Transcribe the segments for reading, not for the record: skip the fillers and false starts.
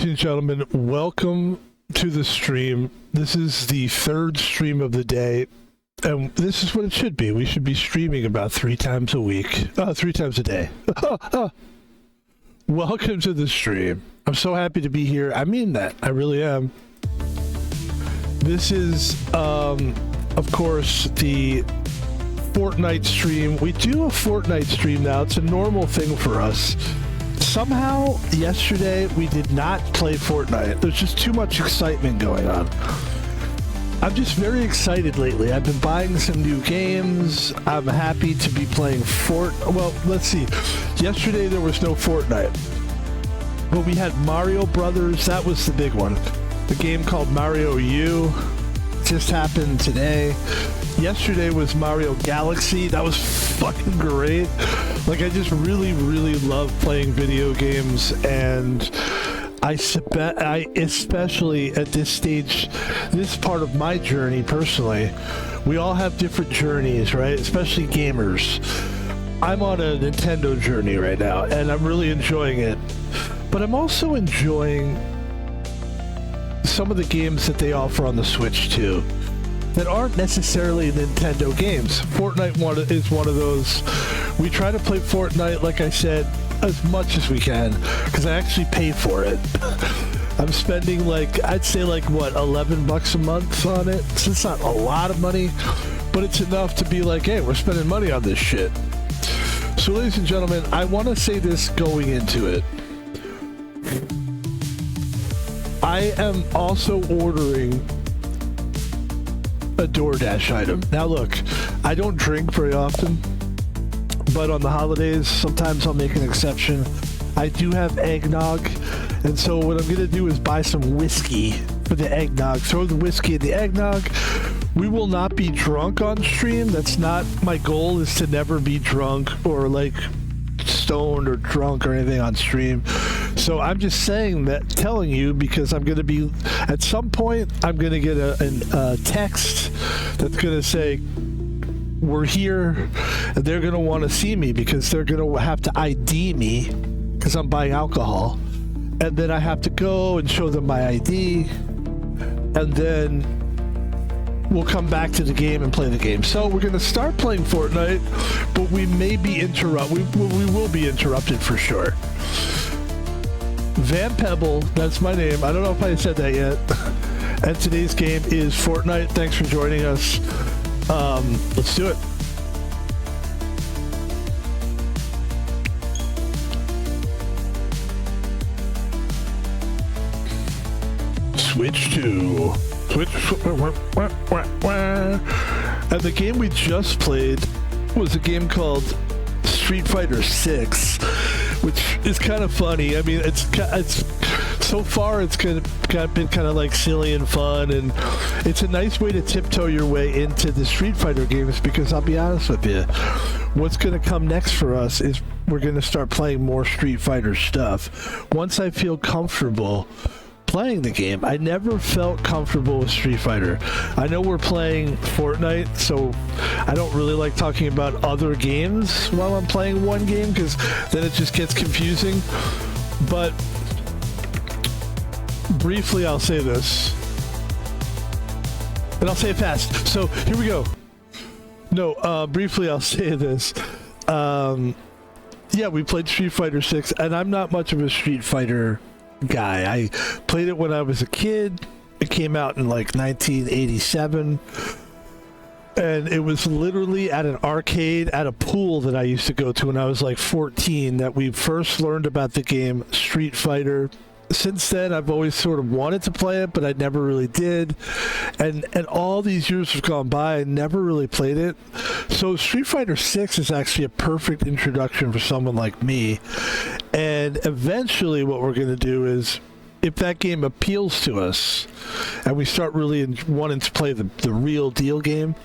and gentlemen, welcome to the stream. This is the third stream of the day, and this is what it should be. We should be streaming about 3 times a week, 3 times a day. Welcome to the stream. I'm so happy to be here. I mean that. I really am. This is, of course, the Fortnite stream. We do a Fortnite stream now. It's a normal thing for us. Somehow, yesterday, we did not play Fortnite. There's just too much excitement going on. I'm just very excited lately. I've been buying some new games. I'm happy to be playing Well, let's see. Yesterday, there was no Fortnite. But we had Mario Brothers. That was the big one. The game called Mario U just happened today. Yesterday was Mario Galaxy. That was fucking great. Like, I just really, really love playing video games, and I especially at this stage, this part of my journey personally, we all have different journeys, right? Especially gamers. I'm on a Nintendo journey right now, and I'm really enjoying it. But I'm also enjoying some of the games that they offer on the Switch too, that aren't necessarily Nintendo games. Fortnite is one of those. We try to play Fortnite, like I said, as much as we can, because I actually pay for it. I'm spending I'd say what, $11 a month on it. So it's not a lot of money, but it's enough to be like, hey, we're spending money on this shit. So ladies and gentlemen, I want to say this going into it. I am also ordering a DoorDash item. Now look, I don't drink very often, but on the holidays, sometimes I'll make an exception. I do have eggnog, and so what I'm gonna do is buy some whiskey for the eggnog. Throw the whiskey in the eggnog. We will not be drunk on stream. That's not my goal, is to never be drunk or stoned or drunk or anything on stream. So I'm just telling you, because I'm going to be, at some point, I'm going to get a text that's going to say, we're here, and they're going to want to see me because they're going to have to ID me because I'm buying alcohol. And then I have to go and show them my ID, and then we'll come back to the game and play the game. So we're going to start playing Fortnite, but we may be we will be interrupted for sure. Pebble, that's my name. I don't know if I said that yet. And today's game is Fortnite. Thanks for joining us. Let's do it. Switch. And the game we just played was a game called Street Fighter 6, which is kind of funny. I mean, it's so far it's been kind of silly and fun, and it's a nice way to tiptoe your way into the Street Fighter games, because I'll be honest with you, what's going to come next for us is we're going to start playing more Street Fighter stuff. Once I feel comfortable playing the game. I never felt comfortable with Street Fighter. I know we're playing Fortnite, so I don't really like talking about other games while I'm playing one game, because then it just gets confusing. But briefly, I'll say this, and I'll say it fast. So here we go. No, briefly, I'll say this. Yeah, we played Street Fighter 6, and I'm not much of a Street Fighter guy. I played it when I was a kid. It came out in 1987, and it was literally at an arcade at a pool that I used to go to when I was 14 that we first learned about the game Street Fighter. Since then, I've always sort of wanted to play it, but I never really did. And all these years have gone by, I never really played it. So Street Fighter 6 is actually a perfect introduction for someone like me. And eventually what we're going to do is, if that game appeals to us and we start really wanting to play the real deal game,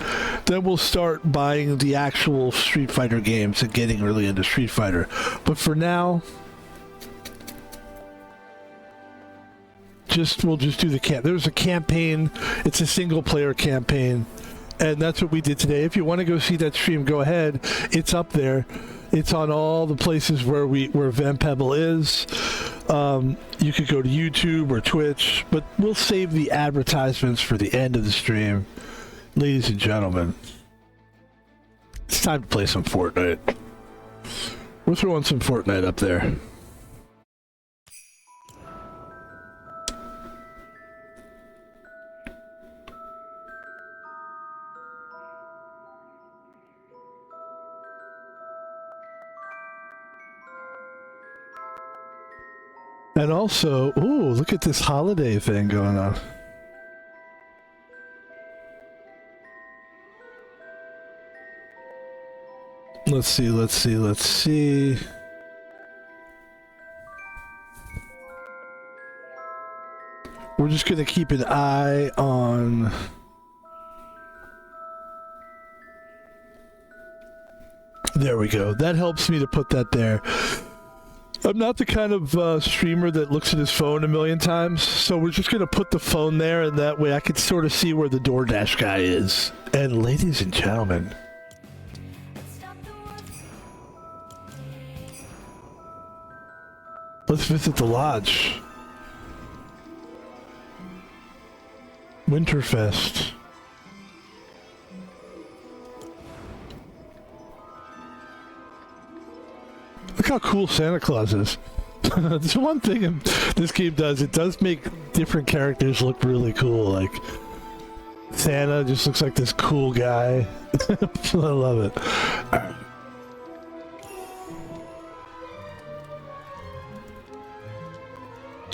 then we'll start buying the actual Street Fighter games and getting really into Street Fighter. But for now, we'll just do the camp. There's a campaign. It's a single player campaign, and that's what we did today. If you want to go see that stream, go ahead. It's up there. It's on all the places where Pebble is. you could go to YouTube or Twitch, but we'll save the advertisements for the end of the stream. Ladies and gentlemen, it's time to play some Fortnite. We're throwing some Fortnite up there. And also, ooh, look at this holiday thing going on. Let's see. We're just gonna keep an eye on... There we go. That helps me to put that there. I'm not the kind of streamer that looks at his phone a million times, so we're just going to put the phone there, and that way I can sort of see where the DoorDash guy is. And ladies and gentlemen, let's visit the lodge. Winterfest. Look how cool Santa Claus is. There's one thing this game does. It does make different characters look really cool. Like, Santa just looks like this cool guy. I love it. Alright.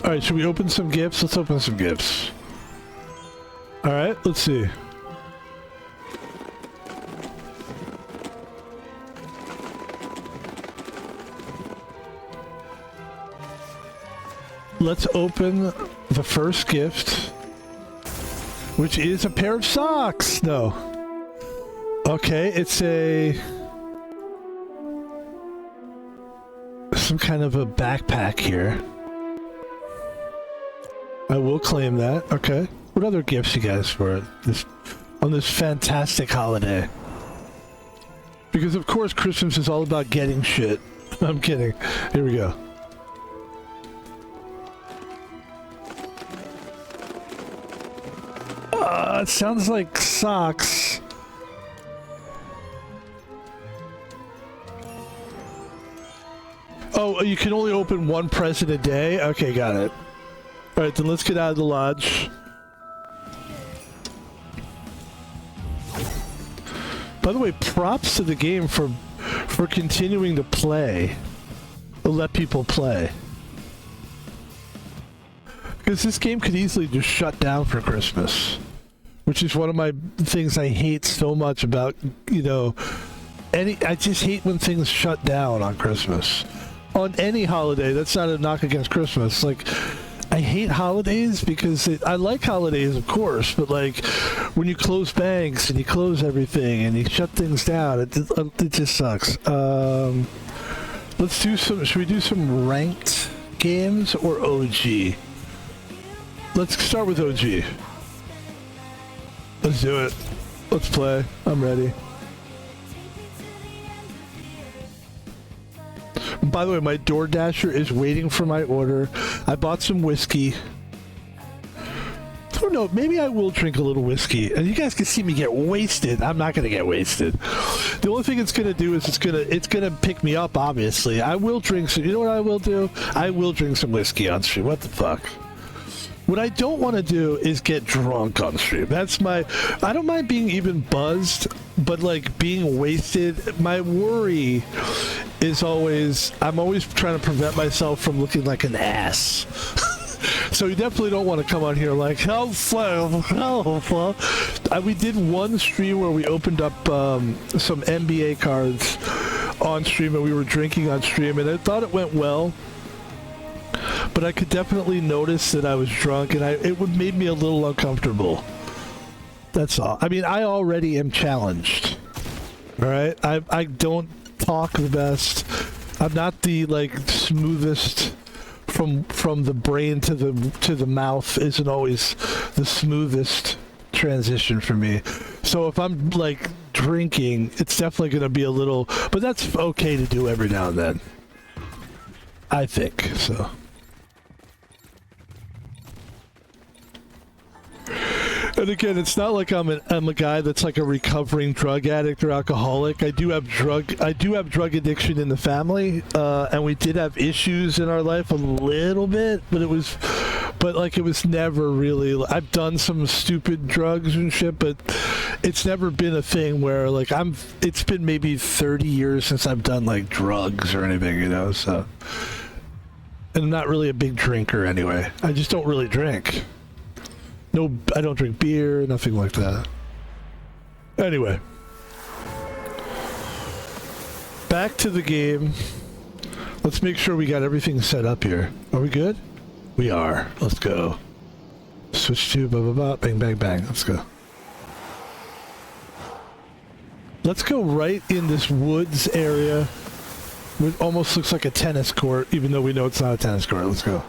Alright, should we open some gifts? Let's open some gifts. Alright, let's see. Let's open the first gift, which is a pair of socks. No. Okay, it's some kind of a backpack here. I will claim that. Okay. What other gifts you guys for on this fantastic holiday? Because of course Christmas is all about getting shit. I'm kidding. Here we go. It sounds like socks. Oh, you can only open one present a day? Okay, got it. Alright, then let's get out of the lodge. By the way, props to the game for continuing to play. Let people play. Because this game could easily just shut down for Christmas. Which is one of my things I hate so much about, you know, I just hate when things shut down on Christmas. On any holiday, that's not a knock against Christmas. Like, I hate holidays because I like holidays, of course, but like, when you close banks and you close everything and you shut things down, it just sucks. Let's do should we do some ranked games or OG? Let's start with OG. Let's do it. Let's play. I'm ready. By the way, my DoorDasher is waiting for my order. I bought some whiskey. I don't know, maybe I will drink a little whiskey. And you guys can see me get wasted. I'm not gonna get wasted. The only thing it's gonna do is it's gonna pick me up, obviously. I will drink some, you know what I will do? I will drink some whiskey on stream. What the fuck? What I don't want to do is get drunk on stream. That's I don't mind being even buzzed, but like being wasted, my worry is I'm always trying to prevent myself from looking like an ass. So you definitely don't want to come on here like, help. We did one stream where we opened up some NBA cards on stream and we were drinking on stream and I thought it went well. But I could definitely notice that I was drunk and it would made me a little uncomfortable. That's all. I mean, I already am challenged. Alright? I don't talk the best. I'm not the like smoothest from the brain to the mouth isn't always the smoothest transition for me. So if I'm like drinking, it's definitely gonna be a little, but that's okay to do every now and then. I think so. And again, it's not like I'm a guy that's like a recovering drug addict or alcoholic. I do have drug addiction in the family, and we did have issues in our life a little bit, but it was never really. I've done some stupid drugs and shit, but it's never been a thing where like it's been maybe 30 years since I've done like drugs or anything, you know. So, and I'm not really a big drinker anyway. I just don't really drink. No, I don't drink beer, nothing like that. Anyway. Back to the game. Let's make sure we got everything set up here. Are we good? We are. Let's go. Switch to blah, blah, blah, bang, bang, bang. Let's go. Let's go right in this woods area. It almost looks like a tennis court, even though we know it's not a tennis court. Let's go.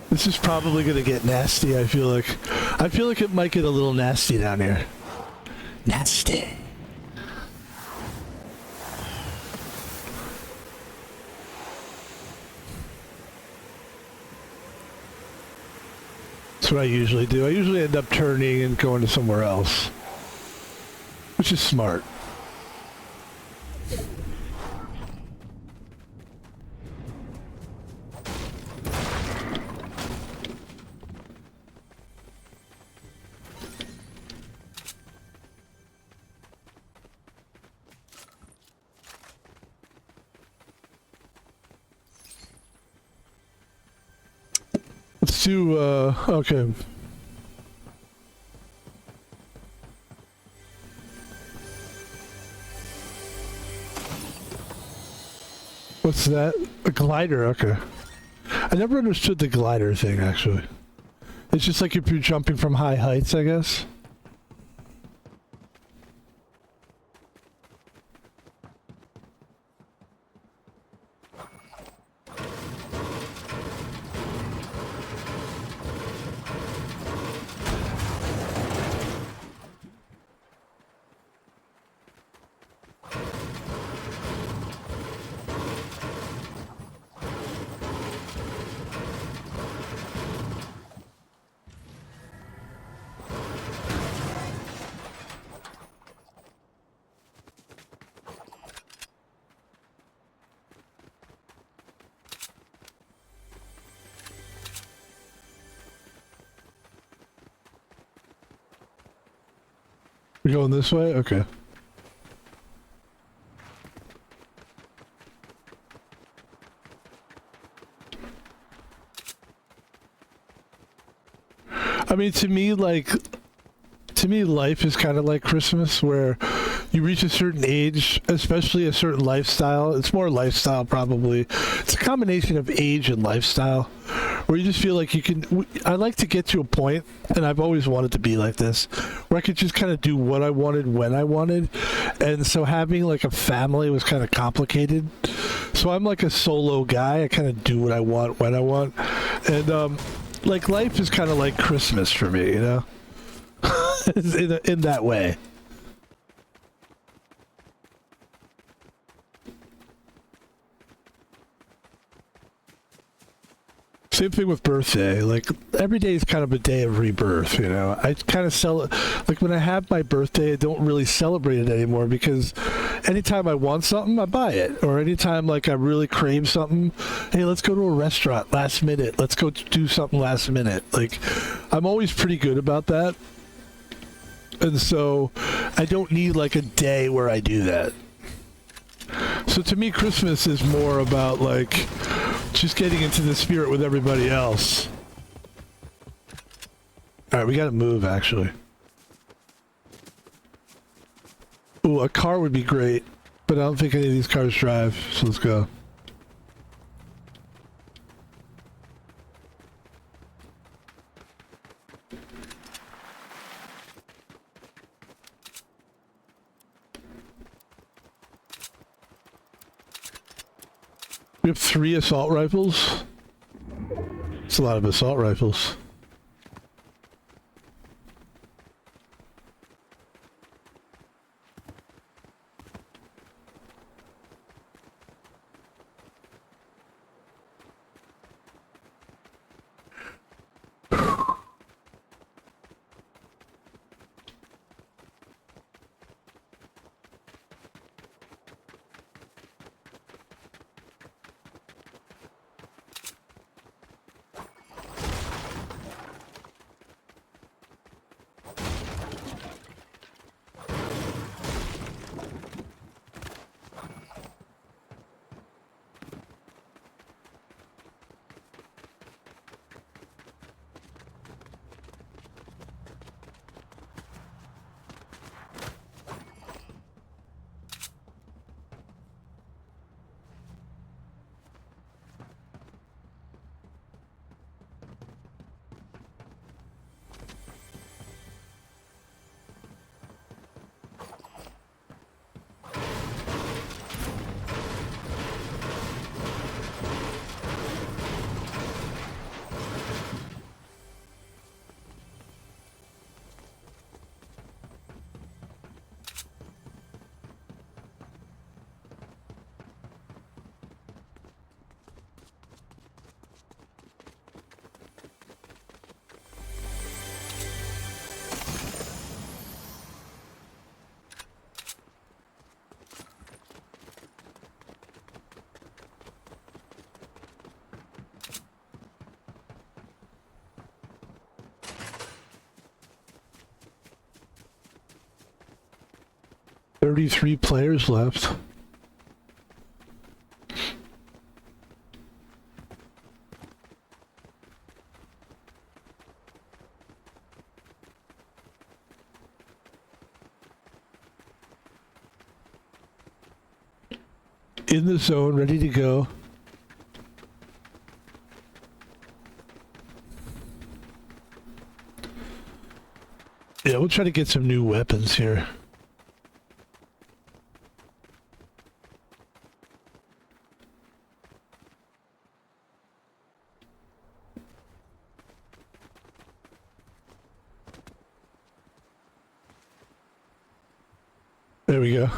This is probably going to get nasty, I feel like. I feel like it might get a little nasty down here. Nasty. That's what I usually do. I usually end up turning and going to somewhere else. Which is smart. Let's do, okay. What's that? A glider, okay. I never understood the glider thing, actually. It's just like if you're jumping from high heights, I guess. We're going this way? Okay. I mean, to me, life is kind of like Christmas, where you reach a certain age, especially a certain lifestyle. It's more lifestyle, probably. It's a combination of age and lifestyle, where you just feel like you can. I like to get to a point, and I've always wanted to be like this, where I could just kind of do what I wanted when I wanted. And so having like a family was kind of complicated. So I'm like a solo guy. I kind of do what I want when I want. And like life is kind of like Christmas for me, you know? in that way. Same thing with birthday. Like every day is kind of a day of rebirth, you know. I kind of like when I have my birthday, I don't really celebrate it anymore, because anytime I want something, I buy it. Or anytime like I really crave something, hey, let's go to a restaurant last minute. Let's go do something last minute. Like I'm always pretty good about that. And so I don't need like a day where I do that. So to me, Christmas is more about like just getting into the spirit with everybody else. Alright, we gotta move, actually. Ooh, a car would be great, but I don't think any of these cars drive, so let's go. We have 3 assault rifles. It's a lot of assault rifles. "33 players left." In the zone, ready to go. Yeah, we'll try to get some new weapons here. There we go.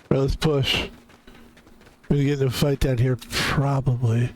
Right, let's push. We're gonna get in a fight down here, probably.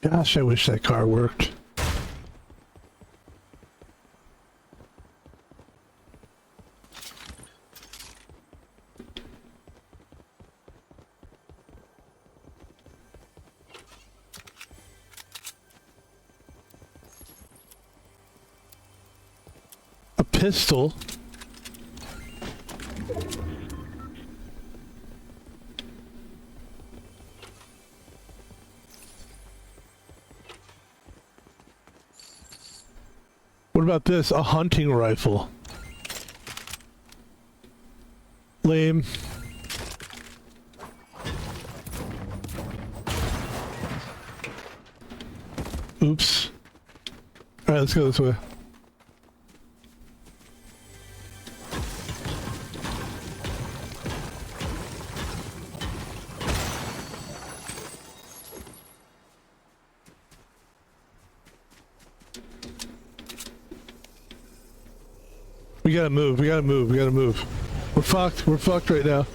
Gosh, I wish that car worked. A pistol. What about this? A hunting rifle. Lame. Oops. Alright, let's go this way. We gotta move, we gotta move, we gotta move. We're fucked right now.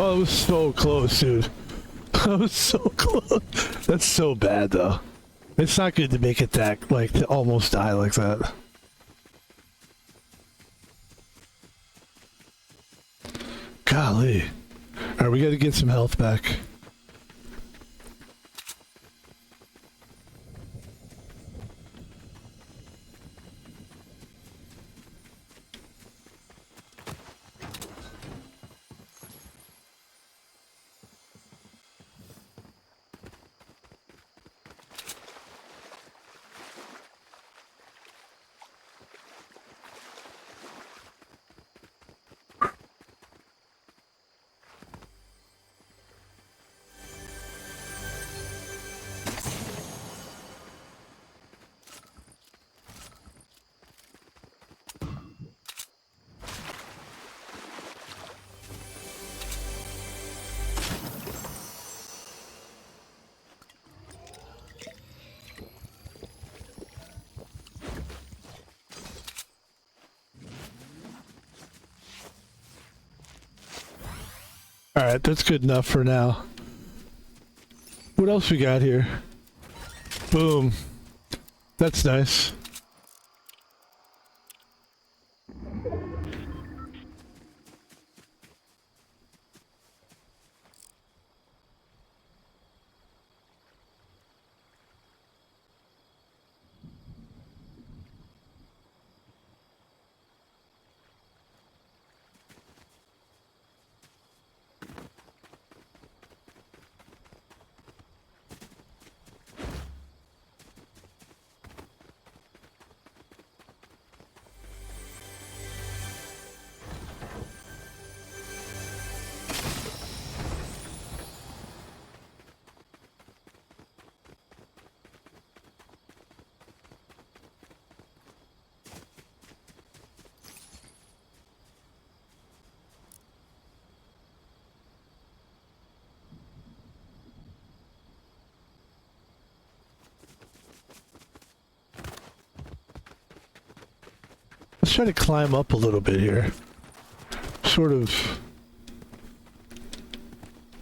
Oh, it was so close, dude. That was so close. That's so bad, though. It's not good to make it that, like, to almost die like that. Golly. Alright, we gotta get some health back. Alright, that's good enough for now. What else we got here? Boom. That's nice. Let's try to climb up a little bit here. Sort of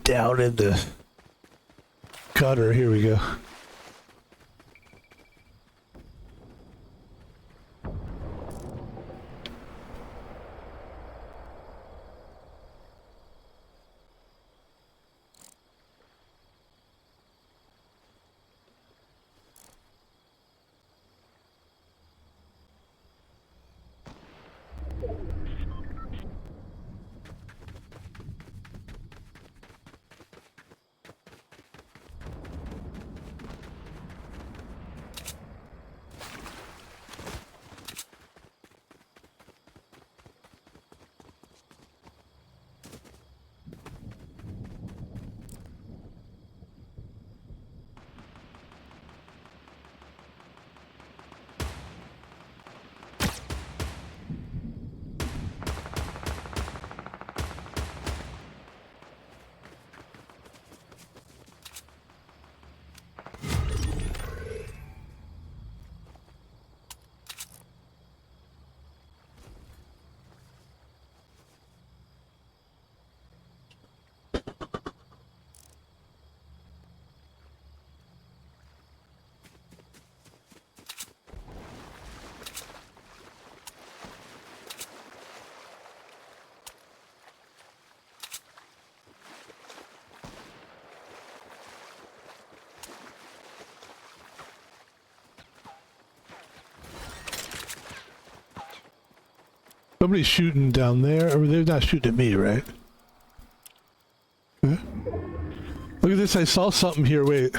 down in the gutter. Here we go. Somebody's shooting down there. Or they're not shooting at me, right? Huh? Look at this. I saw something here. Wait.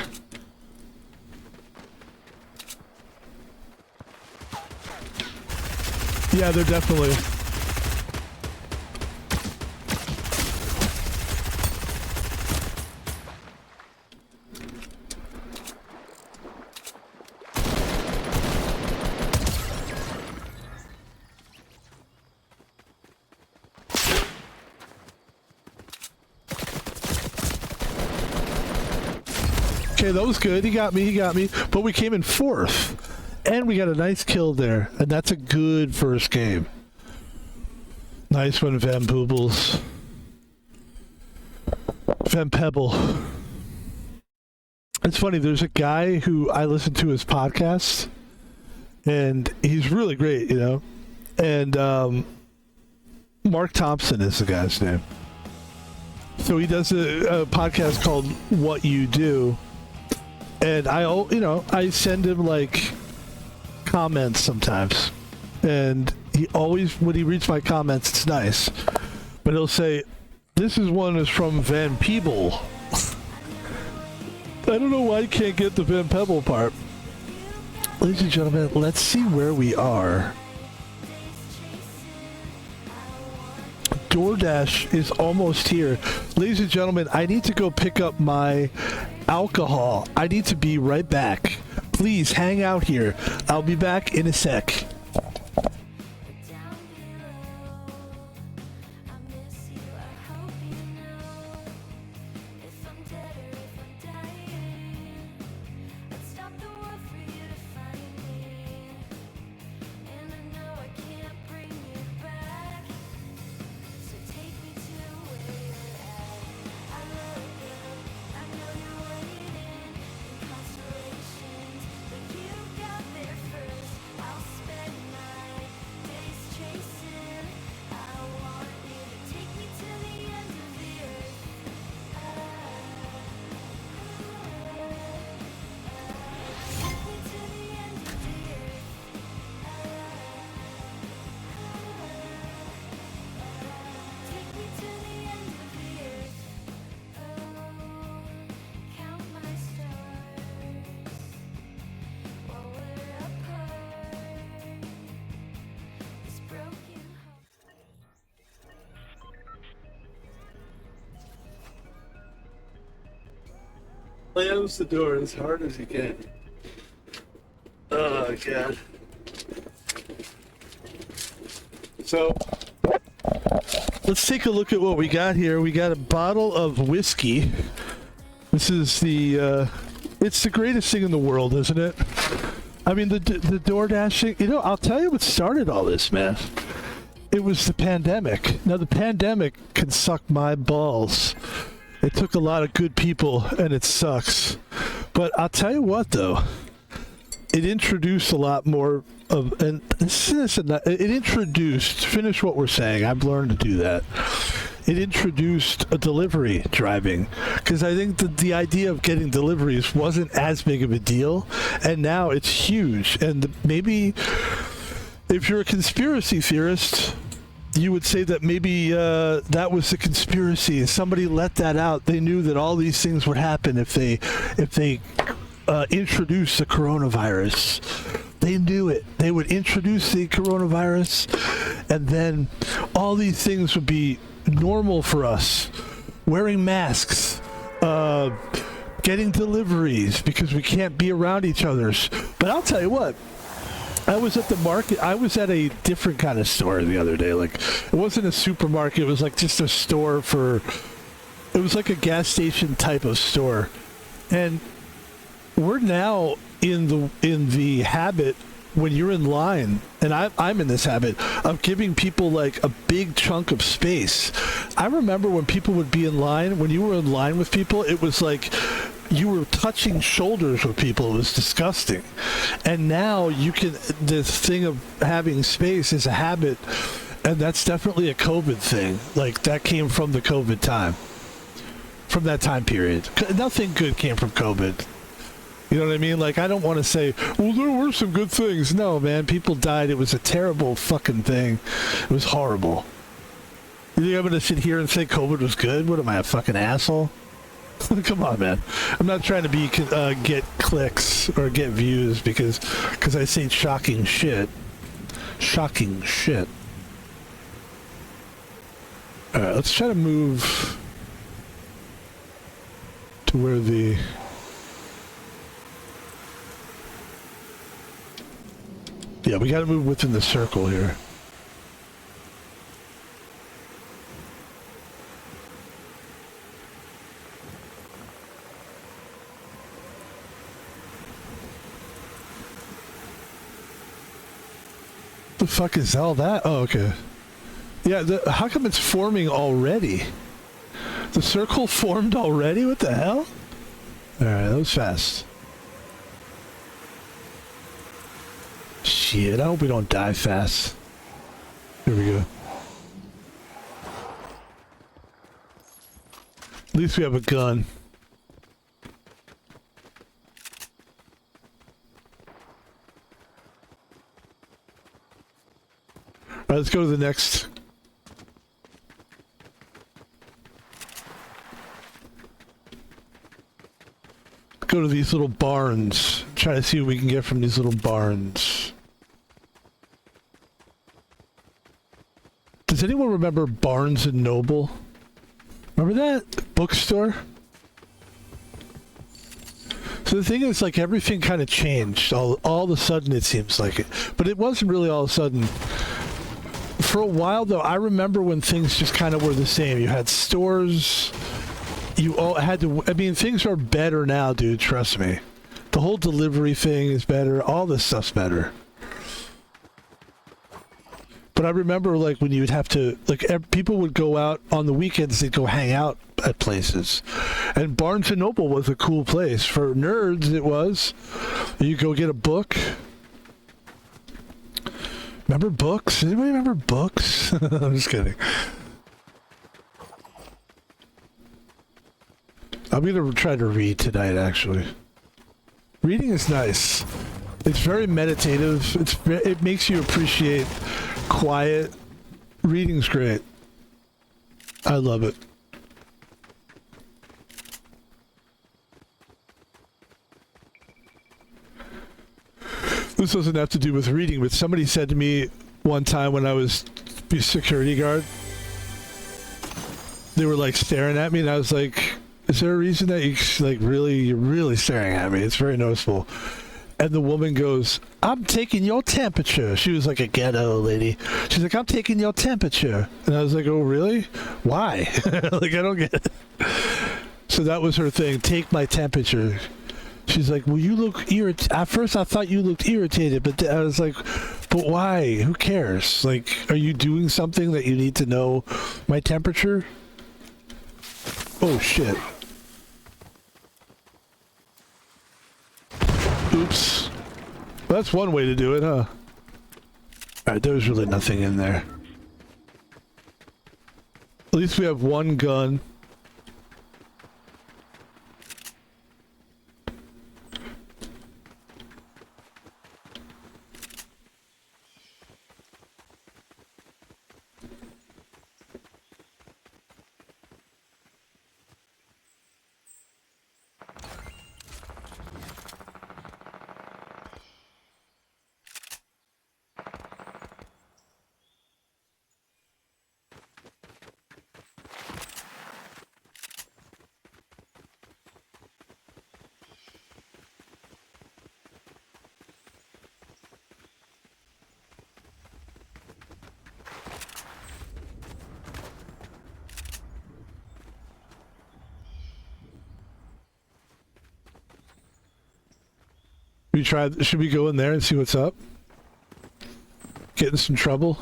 Yeah, they're definitely... Okay, that was good. He got me. But we came in 4th. And we got a nice kill there. And that's a good first game. Nice one, Van Poobles. Van Pebble. It's funny, there's a guy who I listen to his podcast. And he's really great, you know. And Mark Thompson is the guy's name. So he does a podcast called What You Do. And I send him like comments sometimes, and he always, when he reads my comments, it's nice, but he'll say, "This one is from Van Pebble." I don't know why I can't get the Van Pebble part. Ladies and gentlemen, let's see where we are. DoorDash is almost here. Ladies and gentlemen, I need to go pick up my alcohol. I need to be right back. Please hang out here. I'll be back in a sec. Slams the door as hard as he can. Oh, God. So, let's take a look at what we got here. We got a bottle of whiskey. This is it's the greatest thing in the world, isn't it? I mean, the DoorDashing, I'll tell you what started all this, man. It was the pandemic. Now, the pandemic can suck my balls. It took a lot of good people, and it sucks. But I'll tell you what, though. It introduced a lot more of... And it introduced... Finish what we're saying. I've learned to do that. It introduced a delivery driving. Because I think the idea of getting deliveries wasn't as big of a deal. And now it's huge. And maybe... If you're a conspiracy theorist... You would say that maybe that was the conspiracy. Somebody let that out. They knew that all these things would happen if they introduced the coronavirus. They knew it. They would introduce the coronavirus, and then all these things would be normal for us. Wearing masks, getting deliveries because we can't be around each other's. But I'll tell you what. I was at the market. I was at a different kind of store the other day. Like, it wasn't a supermarket. It was like just a store for... It was like a gas station type of store. And we're now in the habit, when you're in line, and I'm in this habit, of giving people like a big chunk of space. I remember when people would be in line, when you were in line with people, it was like... You were touching shoulders with people. It was disgusting. And now you can, this thing of having space is a habit, and that's definitely a COVID thing. Like, that came from the COVID time. From that time period. Nothing good came from COVID. You know what I mean? Like, I don't want to say, well, there were some good things. No, man, people died. It was a terrible fucking thing. It was horrible. You think I'm going to sit here and say COVID was good? What am I, a fucking asshole? Come on, man. I'm not trying to be get clicks or get views because I say shocking shit. Shocking shit. All right, let's try to move to where the... Yeah, we got to move within the circle here. The fuck is all that? Oh, okay. Yeah, how come it's forming already? The circle formed already? What the hell? Alright, that was fast. Shit, I hope we don't die fast. Here we go. At least we have a gun. Alright, let's go to the next. Go to these little barns. Try to see what we can get from these little barns. Does anyone remember Barnes and Noble? Remember that bookstore? So the thing is, like, everything kind of changed. All of a sudden, it seems like it. But it wasn't really all of a sudden. For a while, though, I remember when things just kind of were the same. You had stores. You all had to... I mean, things are better now, dude. Trust me. The whole delivery thing is better. All this stuff's better. But I remember, like, when you would have to... Like, people would go out on the weekends. They'd go hang out at places. And Barnes & Noble was a cool place. For nerds, it was. You go get a book. Remember books? Anybody remember books? I'm just kidding. I'm gonna try to read tonight, actually. Reading is nice. It's very meditative. It makes you appreciate quiet. Reading's great. I love it. This doesn't have to do with reading, but somebody said to me one time when I was a security guard, they were like staring at me, and I was like, is there a reason that you're really staring at me? It's very noticeable. And the woman goes, I'm taking your temperature. She was like a ghetto lady. She's like, I'm taking your temperature. And I was like, oh, really? Why? Like, I don't get it. So that was her thing, take my temperature. She's like, well, you look irritated. At first, I thought you looked irritated, but I was like, but why? Who cares? Like, are you doing something that you need to know my temperature? Oh, shit. Oops. Well, that's one way to do it, huh? Alright, there was really nothing in there. At least we have one gun. Should we go in there and see what's up? Get in some trouble?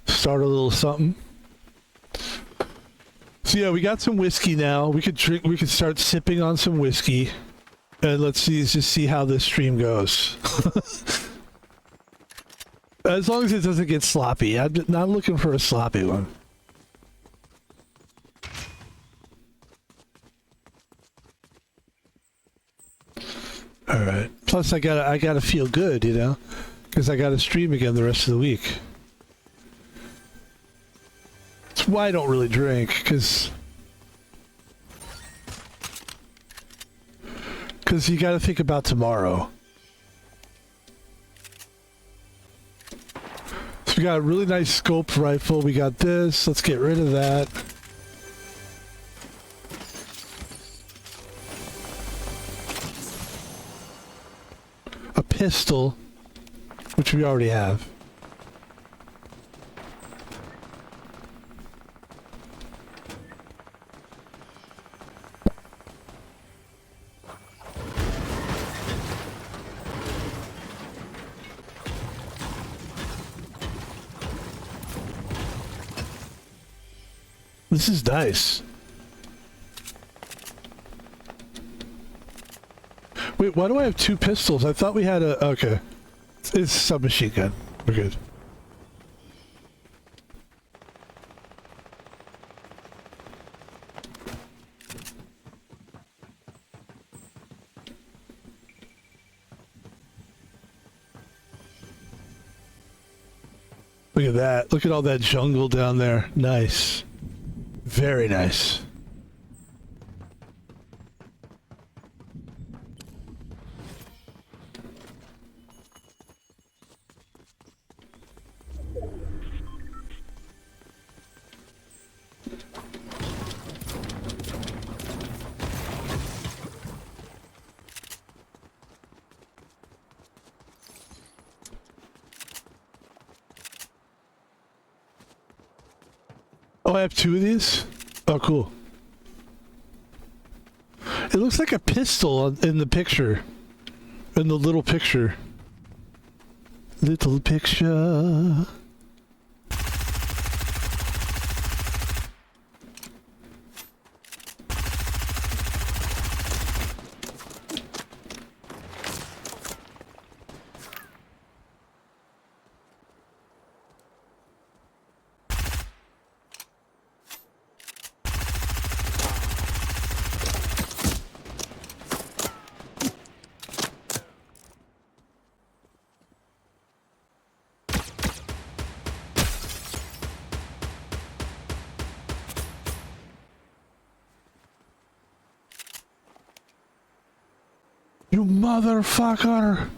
Start a little something? So yeah, we got some whiskey now. We could start sipping on some whiskey. And let's just see how this stream goes. As long as it doesn't get sloppy. I'm not looking for a sloppy one. Plus, I gotta feel good, you know, because I gotta stream again the rest of the week. That's why I don't really drink, because you gotta think about tomorrow. So we got a really nice scope rifle. We got this. Let's get rid of that. A pistol, which we already have. This is nice. Wait, why do I have two pistols? I thought we had a... Okay. It's a submachine gun. We're good. Look at that. Look at all that jungle down there. Nice. Very nice. Oh, I have two of these? Oh, cool. It looks like a pistol in the picture. In the little picture. Little picture. You motherfucker!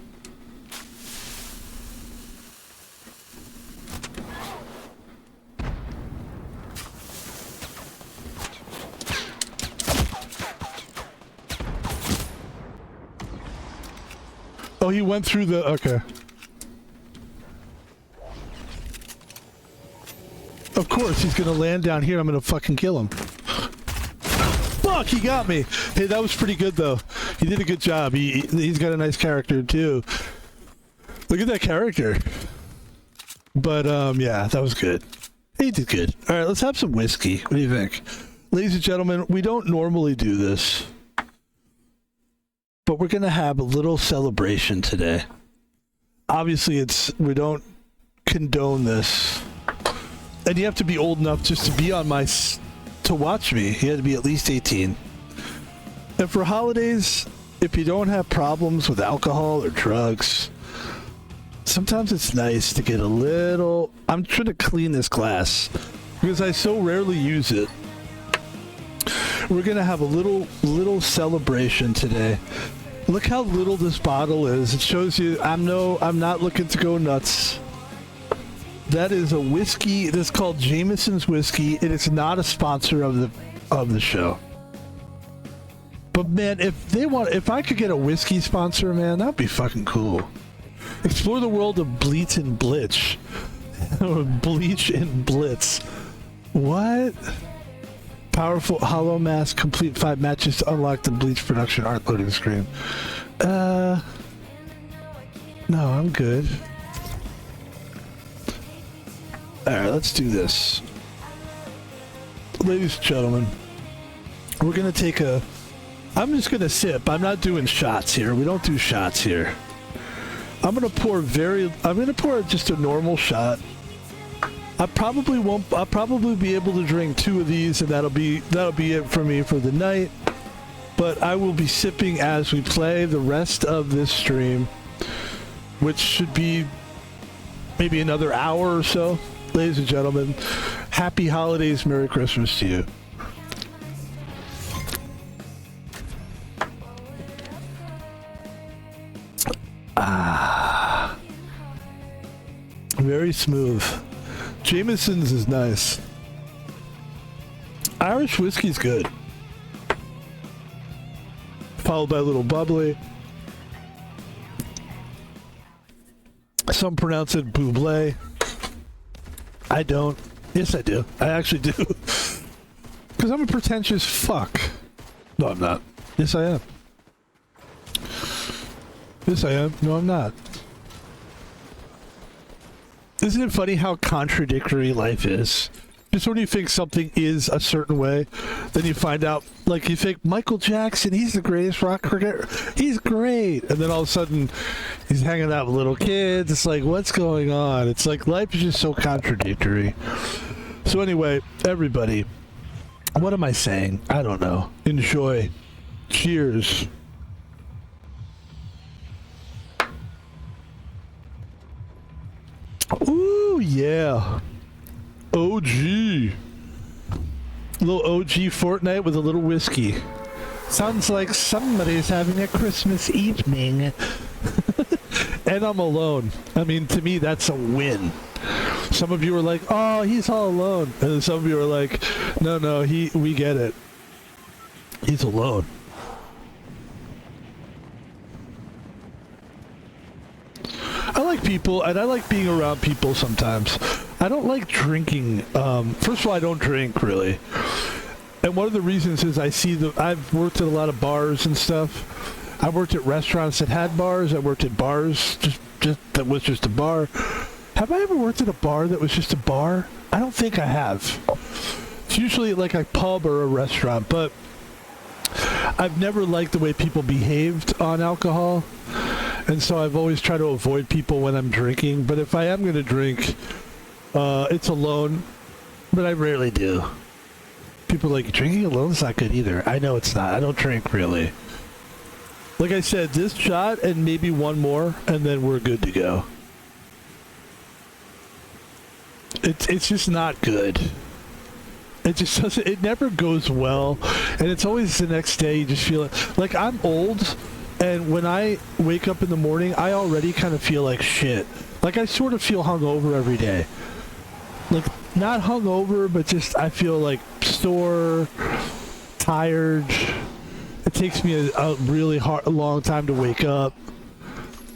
Oh, he went through the... Okay. Of course, he's gonna land down here. I'm gonna fucking kill him. Fuck, he got me. Hey, that was pretty good, though. He did a good job. He's got a nice character, too. Look at that character. But, yeah, that was good. He did good. All right, let's have some whiskey. What do you think? Ladies and gentlemen, we don't normally do this. But we're going to have a little celebration today. Obviously, we don't condone this. And you have to be old enough just to be on to watch me. You had to be at least 18. And for holidays, if you don't have problems with alcohol or drugs, sometimes it's nice to get a little... I'm trying to clean this glass because I so rarely use it. We're going to have a little celebration today. Look how little this bottle is. It shows you I'm not looking to go nuts. That is a whiskey. It is called Jameson's Whiskey. It is not a sponsor of the show. But man, if I could get a whiskey sponsor, man, that'd be fucking cool. Explore the world of Bleach and Blitz. Bleach and Blitz. What? Powerful hollow mask, complete 5 matches to unlock the Bleach production art loading screen. No, I'm good. Alright, let's do this. Ladies and gentlemen, we're gonna take I'm just gonna sip. I'm not doing shots here. We don't do shots here. I'm gonna pour just a normal shot. I'll probably be able to drink 2 of these, and that'll be it for me for the night. but I will be sipping as we play the rest of this stream, which should be maybe another hour or so. Ladies and gentlemen, happy holidays, Merry Christmas to you. Very smooth. Jameson's is nice. Irish whiskey's good. Followed by a little bubbly. Some pronounce it buble. I don't. Yes, I do. I actually do. Because I'm a pretentious fuck. No, I'm not. Yes, I am. Yes, I am. No, I'm not. Isn't it funny how contradictory life is? Just when you think something is a certain way, then you find out, like, you think Michael Jackson, he's the greatest rock cricketer, he's great, and then all of a sudden he's hanging out with little kids. It's like, what's going on? It's like life is just so contradictory. So anyway, everybody, what am I saying? I don't know. Enjoy. Cheers. Ooh, yeah. OG. Little OG Fortnite with a little whiskey. Sounds like somebody's having a Christmas evening. And I'm alone. I mean, to me, that's a win. Some of you are like, oh, he's all alone. And then some of you are like, no, we get it. He's alone. I like people, and I like being around people sometimes. I don't like drinking. First of all, I don't drink, really. And one of the reasons is I've worked at a lot of bars and stuff. I worked at restaurants that had bars. I worked at bars just that was just a bar. Have I ever worked at a bar that was just a bar? I don't think I have. It's usually like a pub or a restaurant, but I've never liked the way people behaved on alcohol. And so I've always tried to avoid people when I'm drinking. But if I am going to drink, it's alone. But I rarely do. People are like, drinking alone is not good either. I know it's not. I don't drink, really. Like I said, this shot and maybe one more, and then we're good to go. It's just not good. It just doesn't, it never goes well. And it's always the next day you just feel it. Like, I'm old. And when I wake up in the morning, I already kind of feel like shit. Like, I sort of feel hungover every day. Like, not hungover, but just I feel like sore, tired. It takes me a really long time to wake up.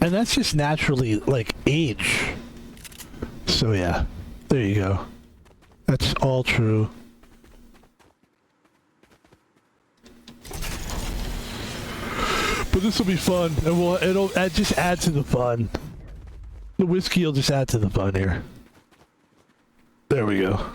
And that's just naturally, like, age. So, yeah. There you go. That's all true. But this will be fun, and it'll just add to the fun. The whiskey will just add to the fun here. There we go.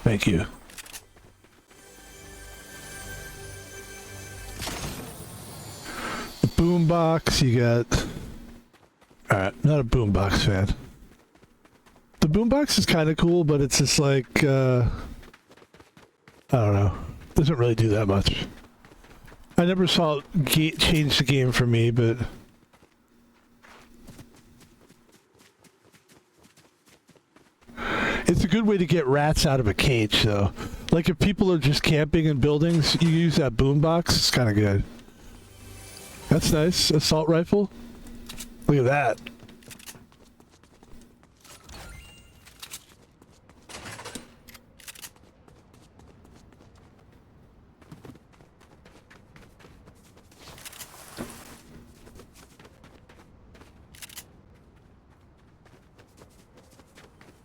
Thank you. The boombox you got. Alright, not a boombox fan. The boombox is kind of cool, but it's just like, I don't know. Doesn't really do that much. I never saw it change the game for me, but... It's a good way to get rats out of a cage, though. Like, if people are just camping in buildings, you use that boombox, it's kind of good. That's nice. Assault rifle. Look at that.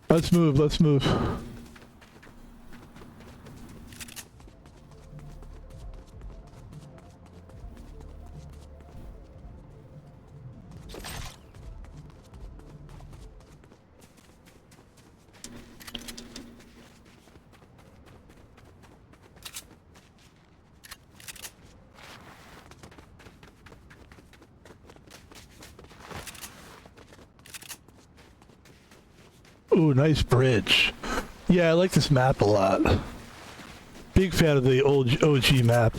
Let's move, let's move. Ooh, nice bridge. Yeah, I like this map a lot. Big fan of the old OG map.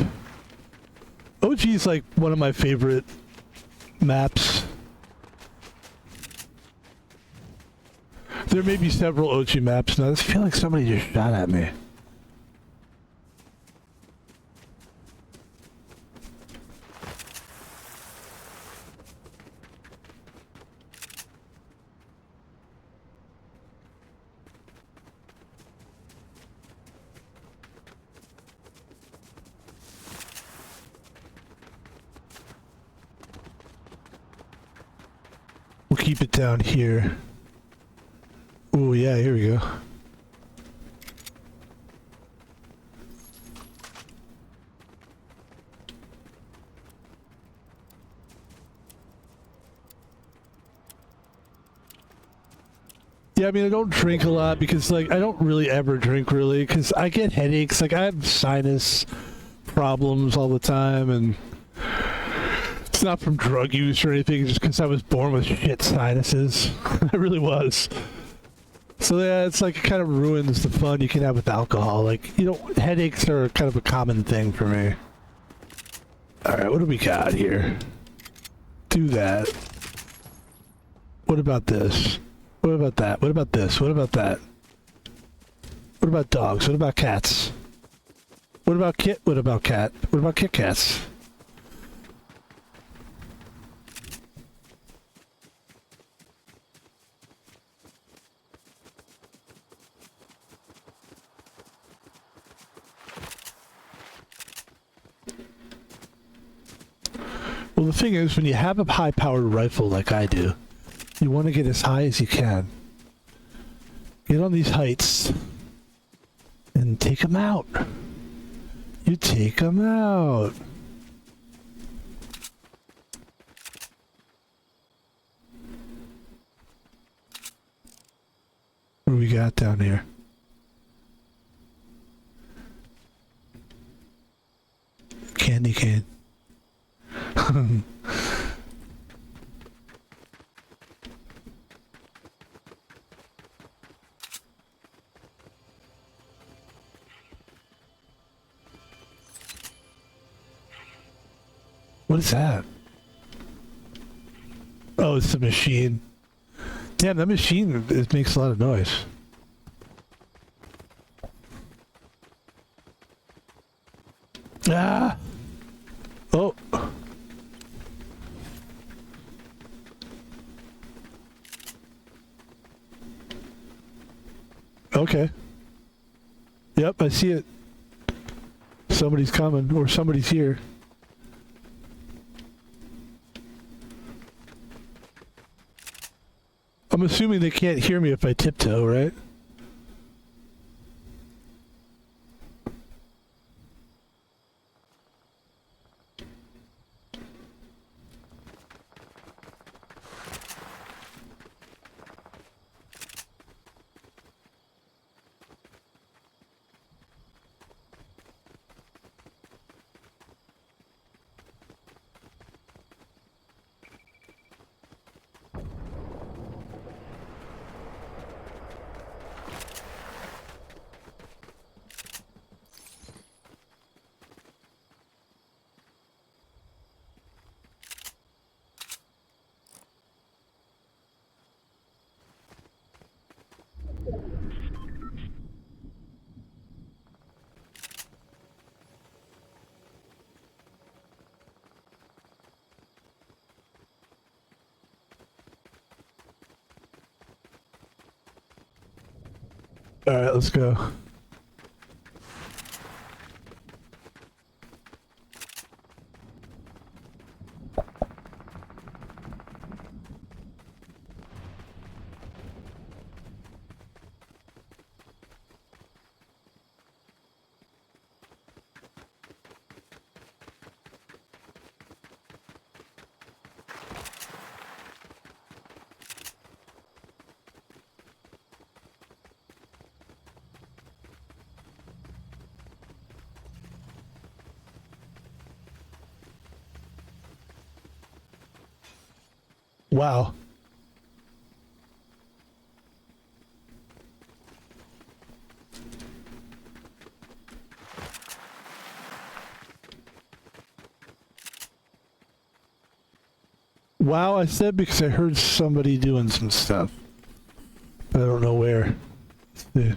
OG is like one of my favorite maps. There may be several OG maps now. I just feel like somebody just shot at me. We'll keep it down here. Oh yeah, here we go. Yeah, I mean, I don't drink a lot because, like, I don't really ever drink, really, because I get headaches. Like, I have sinus problems all the time, and it's not from drug use or anything, just because I was born with shit sinuses. I really was. So, yeah, it's like, it kind of ruins the fun you can have with alcohol. Like, you know, headaches are kind of a common thing for me. Alright, what do we got here? Do that. What about this? What about that? What about this? What about that? What about dogs? What about cats? What about kit? What about cat? What about Kit Kats? Well, the thing is, when you have a high-powered rifle like I do, you want to get as high as you can. Get on these heights and take them out. You take them out. What do we got down here? Candy cane. What is that? Oh, it's the machine. Damn, that machine, it makes a lot of noise. Ah! Oh! Okay. Yep, I see it. Somebody's coming, or somebody's here. I'm assuming they can't hear me if I tiptoe, right? Alright, let's go. Wow. Wow, I said because I heard somebody doing some stuff. I don't know where. Let's see.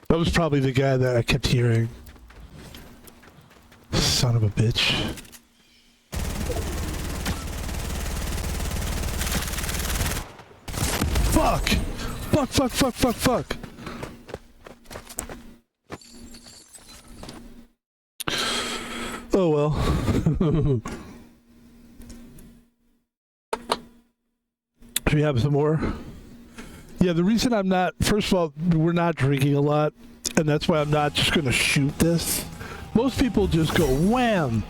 That was probably the guy that I kept hearing. Son of a bitch. Fuck! Fuck, fuck, fuck, fuck, fuck! Oh well. Should we have some more? Yeah, the reason I'm not, first of all, we're not drinking a lot, and that's why I'm not just going to shoot this. Most people just go wham.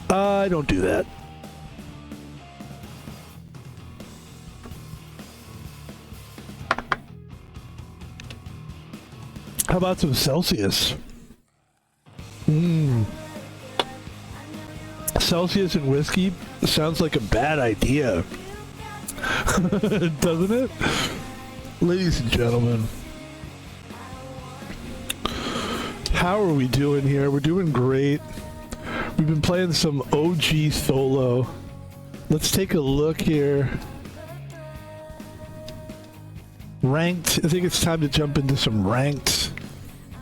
I don't do that. How about some Celsius? Celsius and whiskey sounds like a bad idea. Doesn't it? Ladies and gentlemen, how are we doing here? We're doing great. We've been playing some OG solo. Let's take a look here. Ranked. I think it's time to jump into some ranked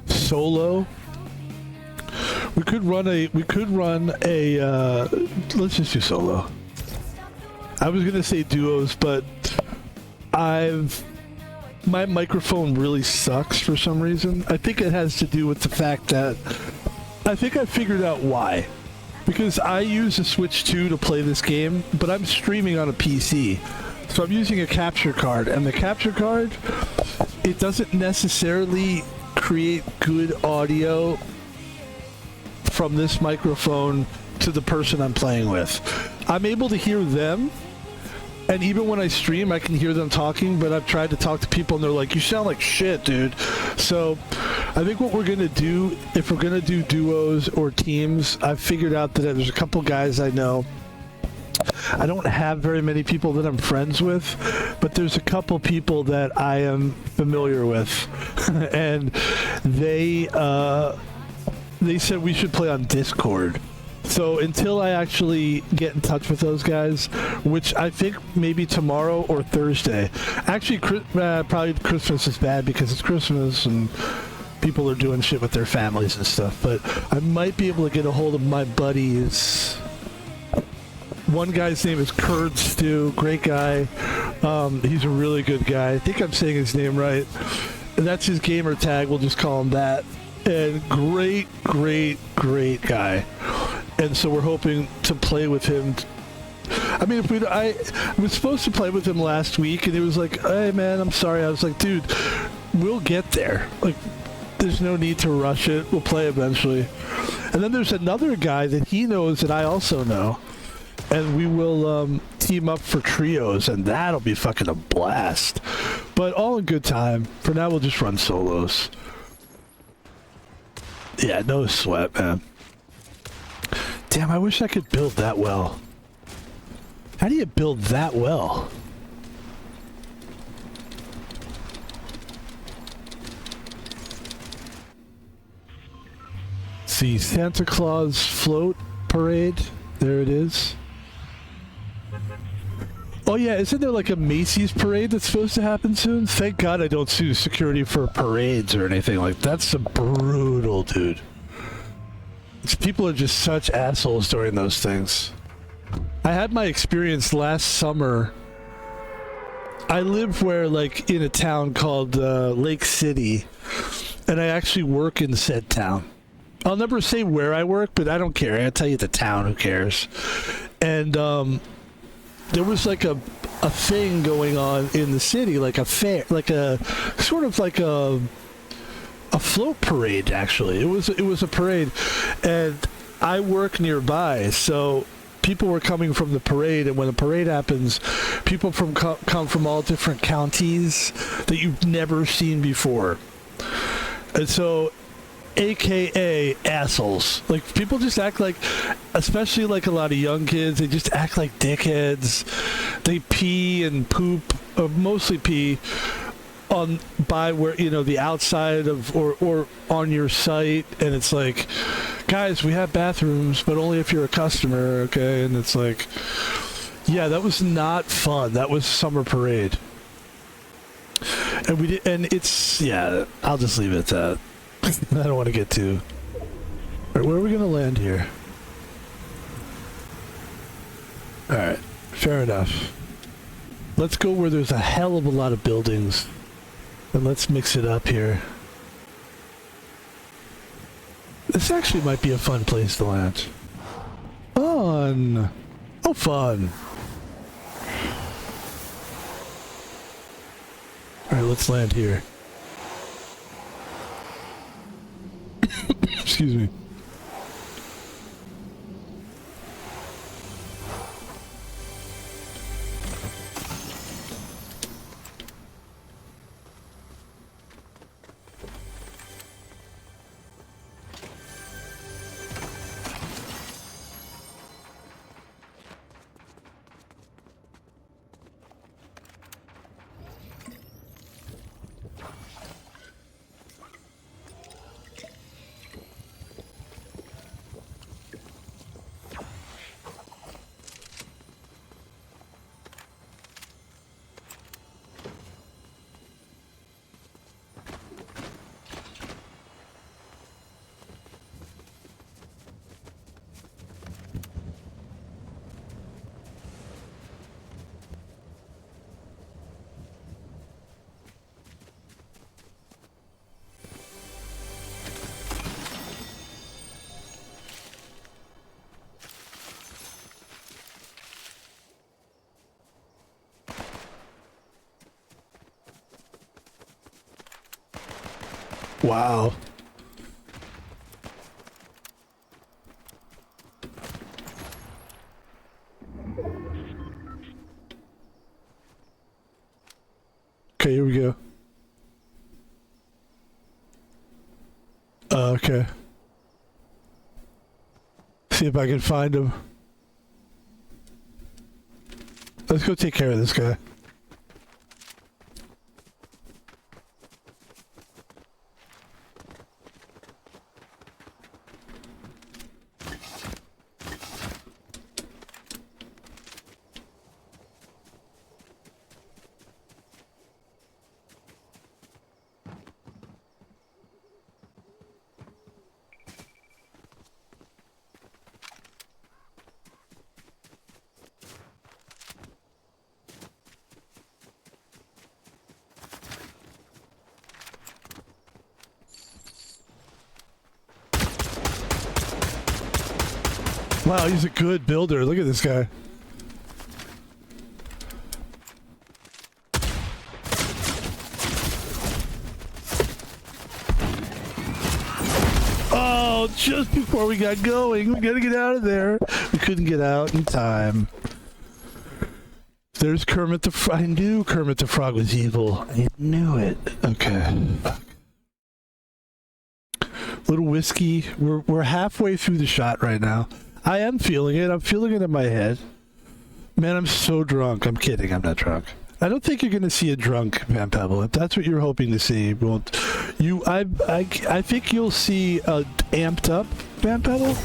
solo. We could run a let's just do solo. I was gonna say duos, but my microphone really sucks for some reason. I think it has to do with the fact that I think I figured out why. Because I use a Switch 2 to play this game, but I'm streaming on a PC. So I'm using a capture card, and the capture card, it doesn't necessarily create good audio from this microphone to the person I'm playing with. I'm able to hear them, and even when I stream, I can hear them talking, but I've tried to talk to people and they're like, you sound like shit, dude. So I think what we're going to do, if we're going to do duos or teams, I've figured out that there's a couple guys I know. I don't have very many people that I'm friends with, but there's a couple people that I am familiar with. And they said we should play on Discord. So until I actually get in touch with those guys, which I think maybe tomorrow or Thursday. Actually, probably Christmas is bad because it's Christmas and people are doing shit with their families and stuff. But I might be able to get a hold of my buddies. One guy's name is Curd Stew, great guy. He's a really good guy. I think I'm saying his name right. And that's his gamer tag. We'll just call him that. And great guy. And so we're hoping to play with him. I mean, I was supposed to play with him last week, and he was like, hey, man, I'm sorry. I was like, dude, we'll get there. Like, there's no need to rush it. We'll play eventually. And then there's another guy that he knows that I also know. And we will team up for trios, and that'll be fucking a blast. But all in good time. For now, we'll just run solos. Yeah, no sweat, man. Damn, I wish I could build that well. How do you build that well? See, Santa Claus float parade. There it is. Oh yeah, isn't there like a Macy's parade that's supposed to happen soon? Thank God I don't sue security for parades or anything like that. That's brutal, dude. People are just such assholes during those things. I had my experience last summer. I live where, like, in a town called Lake City, and I actually work in said town. I'll never say where I work, but I don't care. I'll tell you the town. Who cares? And there was like a thing going on in the city, like a fair, like a sort of like a a float parade. Actually, it was a parade, and I work nearby, so people were coming from the parade, and when the parade happens, people come from all different counties that you've never seen before, and so. AKA assholes. Like, people just act like, especially like a lot of young kids, they just act like dickheads. They pee and poop, mostly pee, by where, you know, the outside of, or on your site, and it's like, guys, we have bathrooms, but only if you're a customer, okay? And it's like, yeah, that was not fun. That was summer parade. And we did, and it's, yeah, I'll just leave it at that. I don't want to get too... Alright, where are we going to land here? Alright, fair enough. Let's go where there's a hell of a lot of buildings. And let's mix it up here. This actually might be a fun place to land. Fun! Oh, fun! Alright, let's land here. Excuse me. Wow. Okay, here we go. Okay. See if I can find him. Let's go take care of this guy. Wow, he's a good builder. Look at this guy. Oh, just before we got going, we gotta get out of there. We couldn't get out in time. There's Kermit the Frog. I knew Kermit the Frog was evil. I knew it. Okay. Little whiskey. We're halfway through the shot right now. I am feeling it. I'm feeling it in my head. Man, I'm so drunk. I'm kidding. I'm not drunk. I don't think you're going to see a drunk Van Pebble. If that's what you're hoping to see, won't you? I think you'll see a amped up Van Pebble.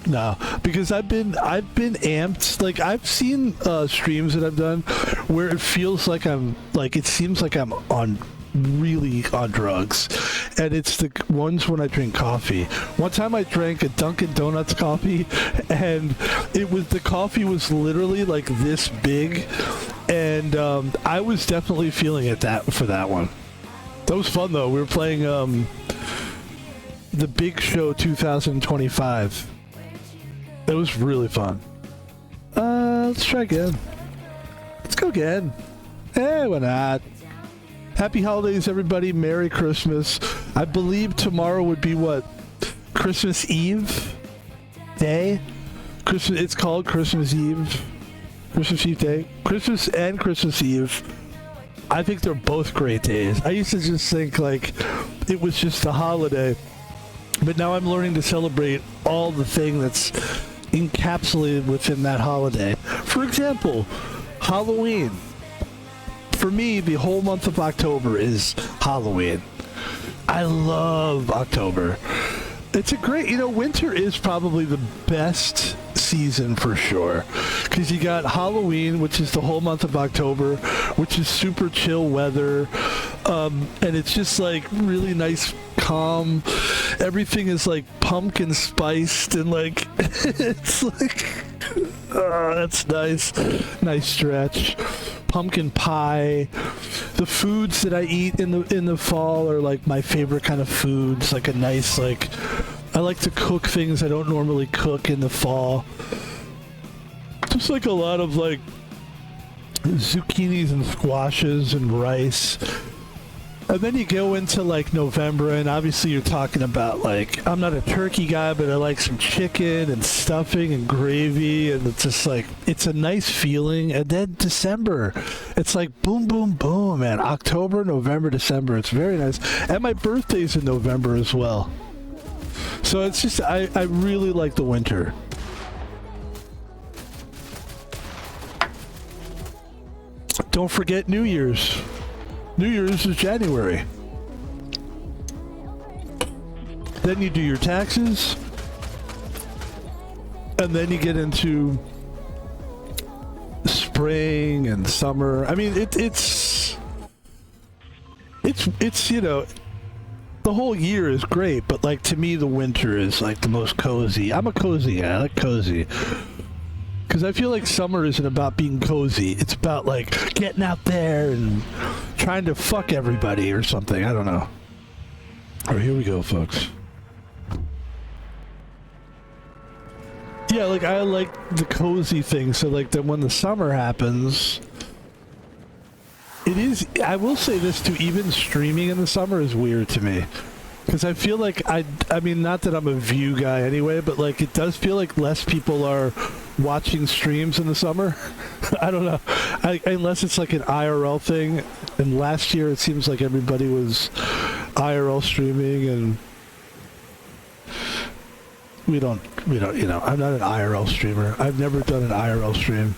No, because I've been amped. Like, I've seen streams that I've done where it feels like it seems like I'm really on drugs, and it's the ones when I drink coffee. One time I drank a Dunkin' Donuts coffee, and the coffee was literally like this big, and I was definitely feeling it for that one. That was fun though. We were playing the Big Show 2025. It was really fun. Let's try again. Let's go again. Hey, why not? Happy holidays, everybody. Merry Christmas. I believe tomorrow would be what? Christmas Eve day? It's called Christmas Eve. Christmas Eve day. Christmas and Christmas Eve. I think they're both great days. I used to just think like it was just a holiday. But now I'm learning to celebrate all the thing that's encapsulated within that holiday. For example, Halloween. For me, the whole month of October is Halloween. I love October. It's a great, winter is probably the best season for sure. Because you got Halloween, which is the whole month of October, which is super chill weather. And it's just like really nice, calm. Everything is like pumpkin spiced and like, it's like, that's nice. Nice stretch. Pumpkin pie. The foods that I eat in the fall are like my favorite kind of foods. Like a nice I like to cook things I don't normally cook in the fall. Just like a lot of like zucchinis and squashes and rice. And then you go into like November, and obviously you're talking about like, I'm not a turkey guy, but I like some chicken and stuffing and gravy, and it's just like, it's a nice feeling. And then December, it's like boom, boom, boom, man. October, November, December, it's very nice. And my birthday's in November as well. So it's just, I really like the winter. Don't forget New Year's. New Year's is January. Then you do your taxes. And then you get into spring and summer. I mean, it's the whole year is great, but like to me the winter is like the most cozy. I'm a cozy guy. I like cozy. Because I feel like summer isn't about being cozy. It's about like getting out there and trying to fuck everybody or something. I don't know. All right, here we go, folks. Yeah, like I like the cozy thing. So like then when the summer happens, it is, I will say this too, even streaming in the summer is weird to me. Because I feel like, I mean, not that I'm a view guy anyway, but like it does feel like less people are watching streams in the summer. I don't know. Unless it's like an IRL thing. And last year it seems like everybody was IRL streaming, and we don't, I'm not an IRL streamer. I've never done an IRL stream.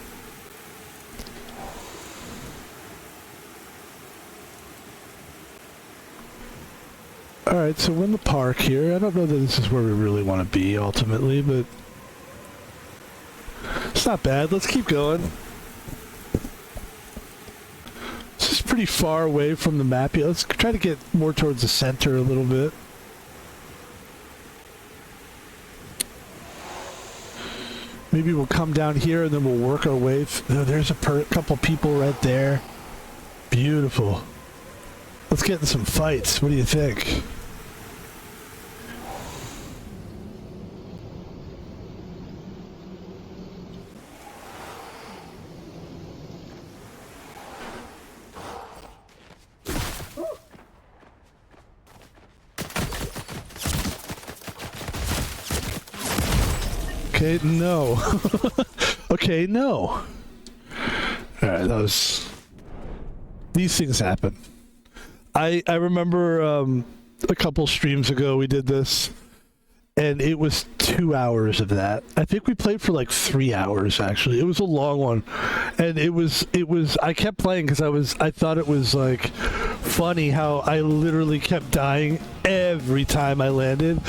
Alright, so we're in the park here. I don't know that this is where we really want to be ultimately, but it's not bad. Let's keep going. This is pretty far away from the map. Yeah, let's try to get more towards the center a little bit. Maybe we'll come down here and then we'll work our way. There's a couple people right there. Beautiful. Let's get in some fights. What do you think? Okay, no. Okay, no. Alright, these things happen. I remember a couple streams ago we did this, and it was 2 hours of that. I think we played for like 3 hours actually. It was a long one, and it was I kept playing because I thought it was like funny how I literally kept dying every time I landed.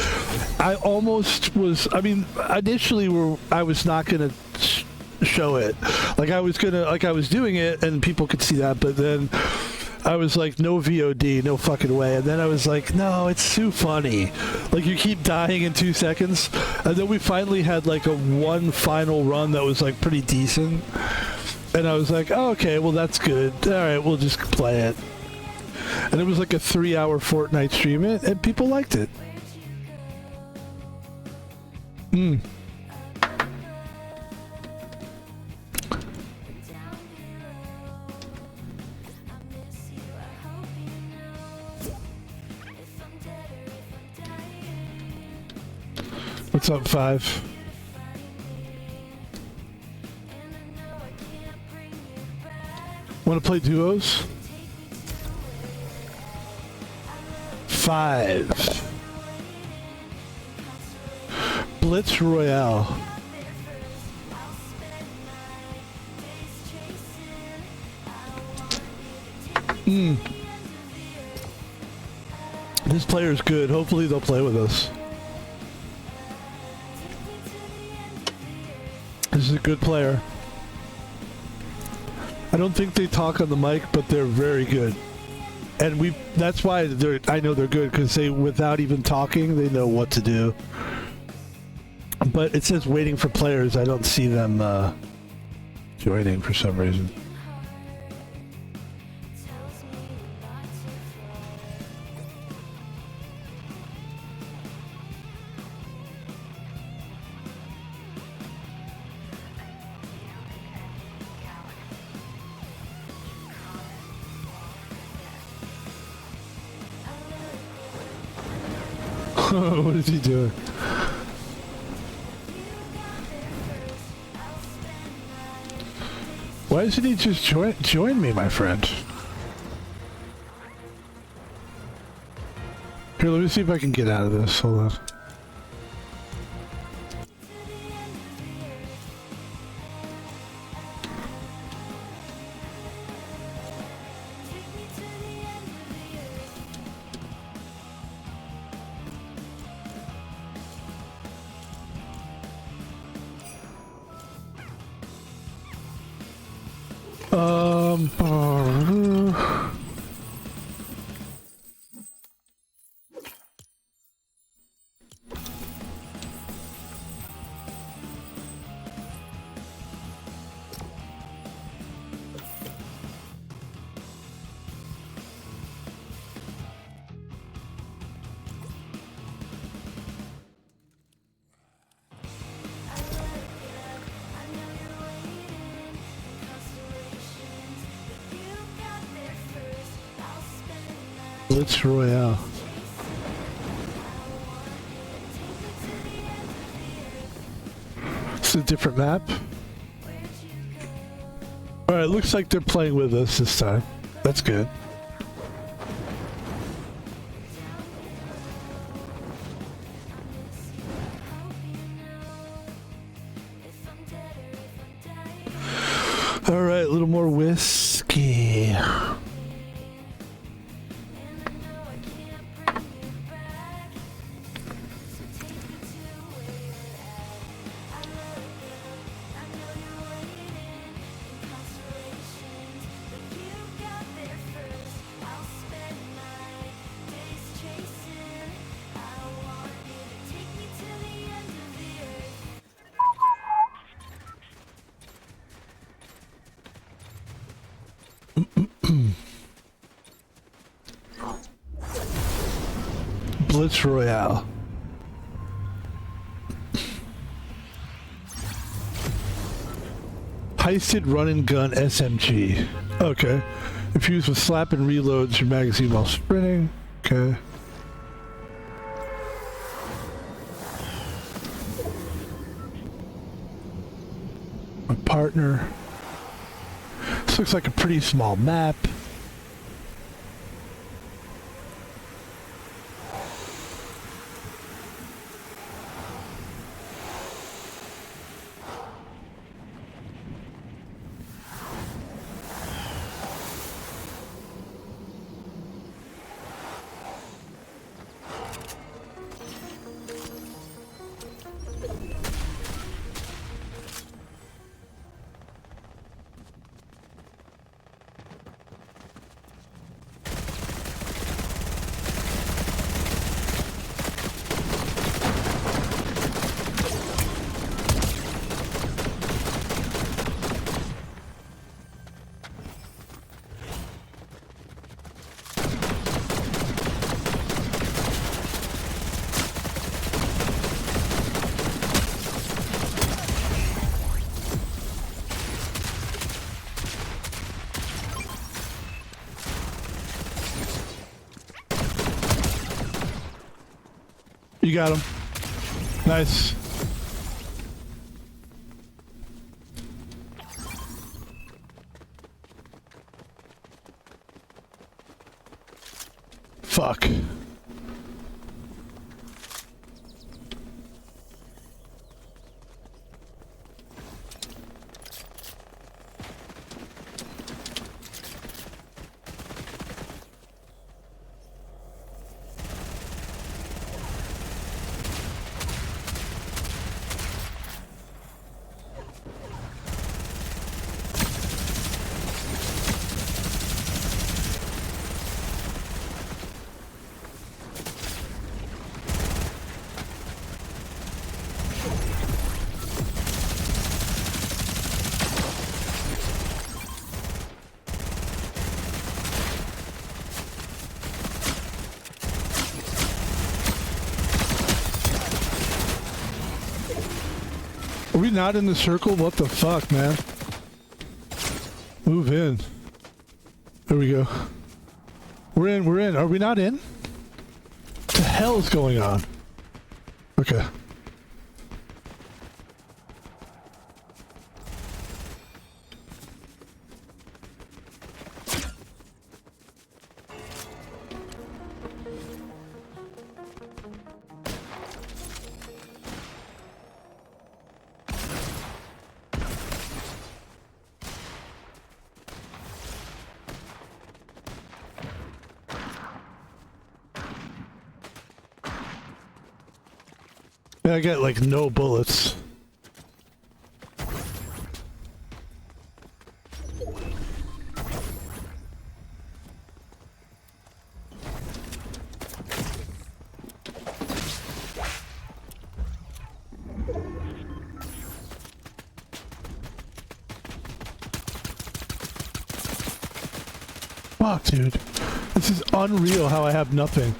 I almost was, I mean, initially I was not gonna show it. Like I was doing it and people could see that, but then I was like, no VOD, no fucking way. And then I was like, no, it's too funny. Like you keep dying in 2 seconds. And then we finally had like one final run that was like pretty decent. And I was like, oh, okay, well that's good. All right, we'll just play it. And it was like a 3-hour Fortnite stream, and people liked it. What's up, Five? Want to play duos? Five. Blitz Royale. This player's good. Hopefully they'll play with us. This is a good player. I don't think they talk on the mic, but they're very good. And that's why I know they're good, because without even talking, they know what to do. But it says waiting for players. I don't see them joining for some reason. What is he doing? Why doesn't he just join me, my friend? Here, let me see if I can get out of this. Hold on. Blitz Royale. It's a different map. Alright, looks like they're playing with us this time. That's good. Alright, a little more whiskey. Blitz Royale. Heisted run and gun SMG. Okay. If used with slap and reloads your magazine while sprinting. Okay. My partner. This looks like a pretty small map. You got him. Nice. Fuck. Are we not in the circle? What the fuck, man? Move in. There we go. We're in, we're in. Are we not in? What the hell is going on? Okay. Yeah, I got like no bullets. Fuck, dude. This is unreal how I have nothing.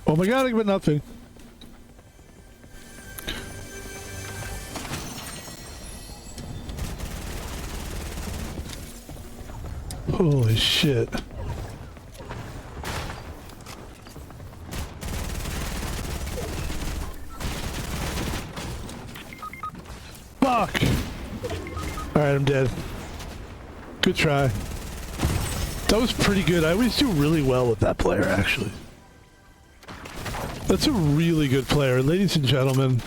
Oh my god, I got nothing. Holy shit. Fuck! Alright, I'm dead. Good try. That was pretty good. I always do really well with that player, actually. That's a really good player. Ladies and gentlemen,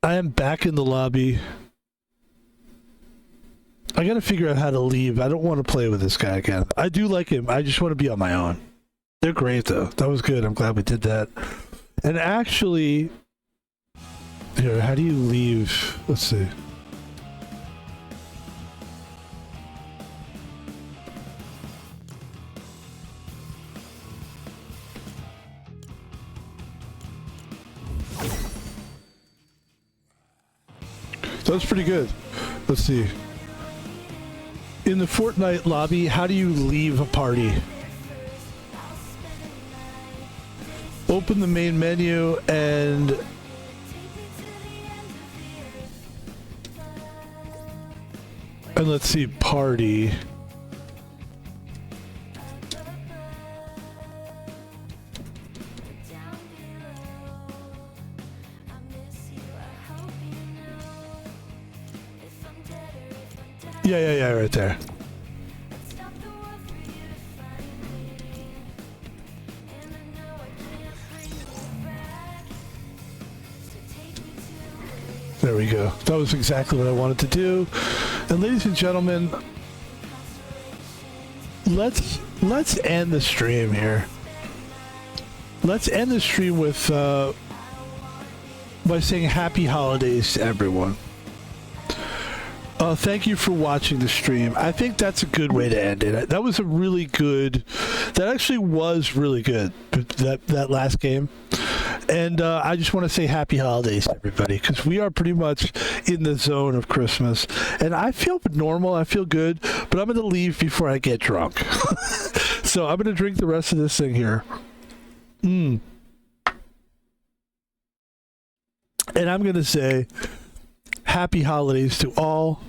I am back in the lobby. I gotta figure out how to leave. I don't want to play with this guy again. I do like him. I just want to be on my own. They're great, though. That was good. I'm glad we did that. And actually... Here, how do you leave? Let's see. That was pretty good. Let's see. In the Fortnite lobby, how do you leave a party? Open the main menu and... And let's see, party. Yeah, right there. There we go. That was exactly what I wanted to do. And ladies and gentlemen, let's end the stream here. Let's end the stream with by saying happy holidays to everyone. Thank you for watching the stream. I think that's a good way to end it. That was a really good... That actually was really good, that last game. And I just want to say happy holidays to everybody, because we are pretty much in the zone of Christmas. And I feel normal. I feel good. But I'm going to leave before I get drunk. So I'm going to drink the rest of this thing here. And I'm going to say... Happy holidays to all.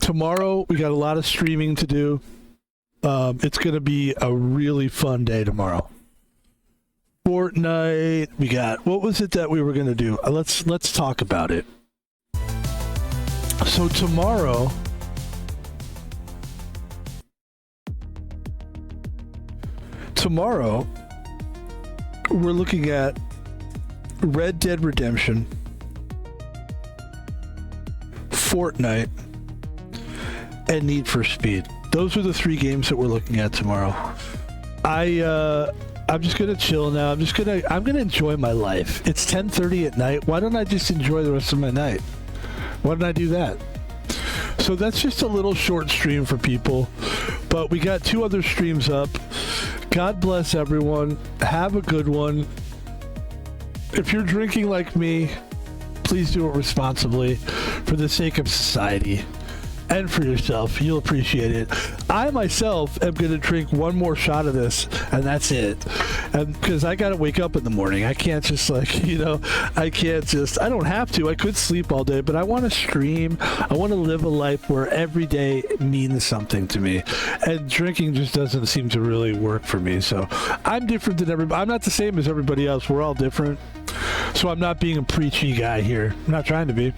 Tomorrow, we got a lot of streaming to do. It's going to be a really fun day tomorrow. Fortnite, we got, what was it that we were going to do? Let's talk about it. So tomorrow, we're looking at Red Dead Redemption, Fortnite, and Need for Speed. Those are the 3 games that we're looking at tomorrow. I'm just gonna chill now. I'm gonna enjoy my life. It's 10:30 at night. Why don't I just enjoy the rest of my night? Why don't I do that? So that's just a little short stream for people, but we got 2 other streams up. God bless everyone. Have a good one. If you're drinking like me, please do it responsibly for the sake of society and for yourself. You'll appreciate it. I myself am going to drink 1 more shot of this, and that's it. And because I got to wake up in the morning. I can't just I don't have to. I could sleep all day, but I want to stream. I want to live a life where every day means something to me. And drinking just doesn't seem to really work for me. So I'm different than everybody. I'm not the same as everybody else. We're all different. So I'm not being a preachy guy here. I'm not trying to be.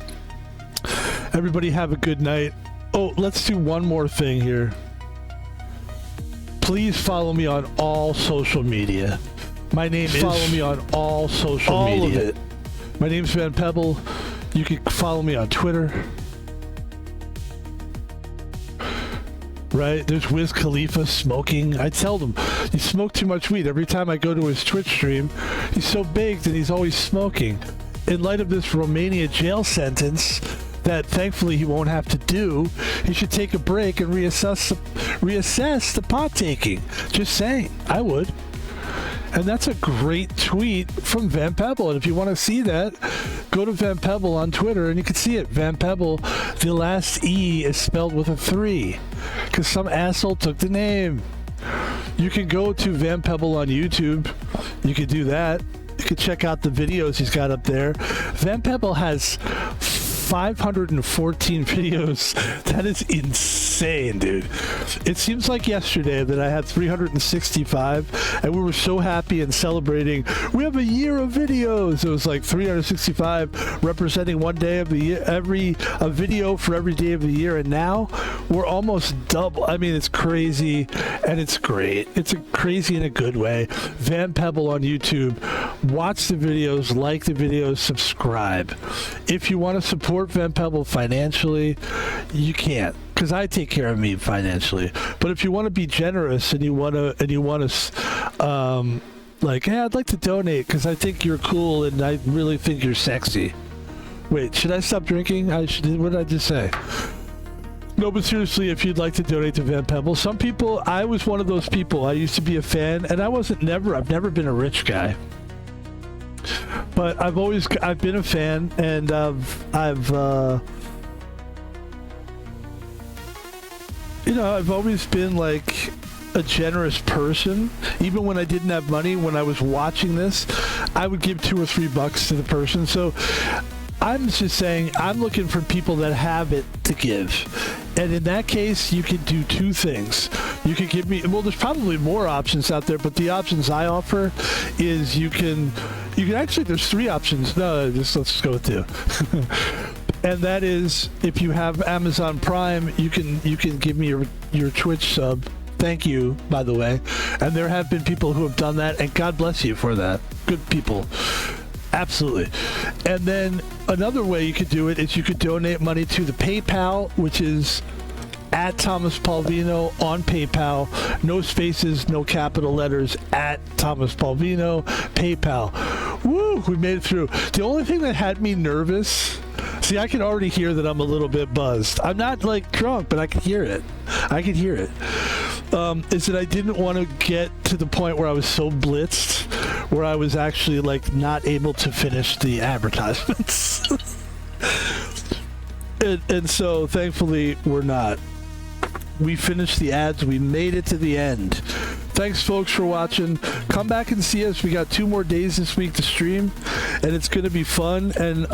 Everybody have a good night. Oh, let's do one more thing here. Please follow me on all social media. My name is... Follow me on all social media. All of it. My name's Pebble. You can follow me on Twitter. Right? There's Wiz Khalifa smoking. I tell them, you smoke too much weed. Every time I go to his Twitch stream, he's so baked and he's always smoking. In light of this Romania jail sentence that thankfully he won't have to do, he should take a break and reassess the pot taking. Just saying. I would. And that's a great tweet from Pebble. And if you want to see that, go to Pebble on Twitter and you can see it. Pebble, the last E is spelled with a 3 because some asshole took the name. You can go to Pebble on YouTube. You can do that. You can check out the videos he's got up there. Pebble has 514 videos. That is insane, dude. It seems like yesterday that I had 365 and we were so happy and celebrating. We have a year of videos. It was like 365 representing one day of the year, a video for every day of the year, and now we're almost double. I mean, it's crazy and it's great. It's crazy in a good way. Pebble on YouTube. Watch the videos, like the videos, subscribe. If you want to support Pebble financially, you can't, because I take care of me financially. But if you want to be generous and you want to like, hey, I'd like to donate because I think you're cool and I really think you're sexy. Wait, should I stop drinking? What did I just say? No, but seriously, if you'd like to donate to Pebble, some people, I was one of those people. I used to be a fan, and I've never been a rich guy. But I've been a fan, and I've always been like a generous person. Even when I didn't have money, when I was watching this, I would give $2 or $3 to the person. So I'm just saying, I'm looking for people that have it to give. And in that case, you can do 2 things. You can give me, well, there's probably more options out there, but the options I offer is you can actually, there's 3 options. No, let's just go with 2. And that is, if you have Amazon Prime, you can give me your Twitch sub. Thank you, by the way. And there have been people who have done that, and God bless you for that. Good people. Absolutely. And then another way you could do it is you could donate money to the PayPal, which is at Thomas Palvino on PayPal. No spaces, no capital letters, at Thomas Palvino, PayPal. Woo, we made it through. The only thing that had me nervous, see, I can already hear that I'm a little bit buzzed. I'm not like drunk, but I can hear it. Is that I didn't want to get to the point where I was so blitzed, where I was actually like not able to finish the advertisements. and so thankfully we're not. We finished the ads. We made it to the end. Thanks, folks, for watching. Come back and see us. We got 2 more days this week to stream, and it's going to be fun. And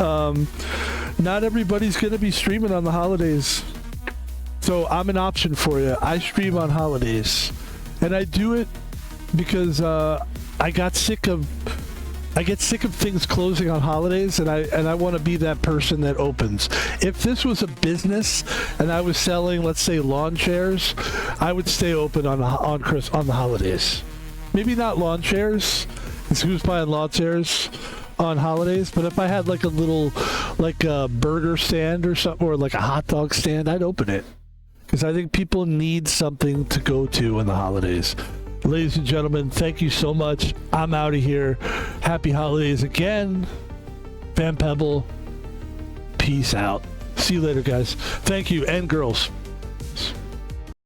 not everybody's going to be streaming on the holidays. So I'm an option for you. I stream on holidays, and I do it because I get sick of things closing on holidays, and I want to be that person that opens. If this was a business and I was selling, let's say, lawn chairs, I would stay open on the holidays. Maybe not lawn chairs, because who's buying lawn chairs on holidays? But if I had like a little, like a burger stand or something, or like a hot dog stand, I'd open it, because I think people need something to go to in the holidays. Ladies and gentlemen, thank you so much. I'm out of here. Happy holidays again. Pebble. Peace out. See you later, guys. Thank you, and girls.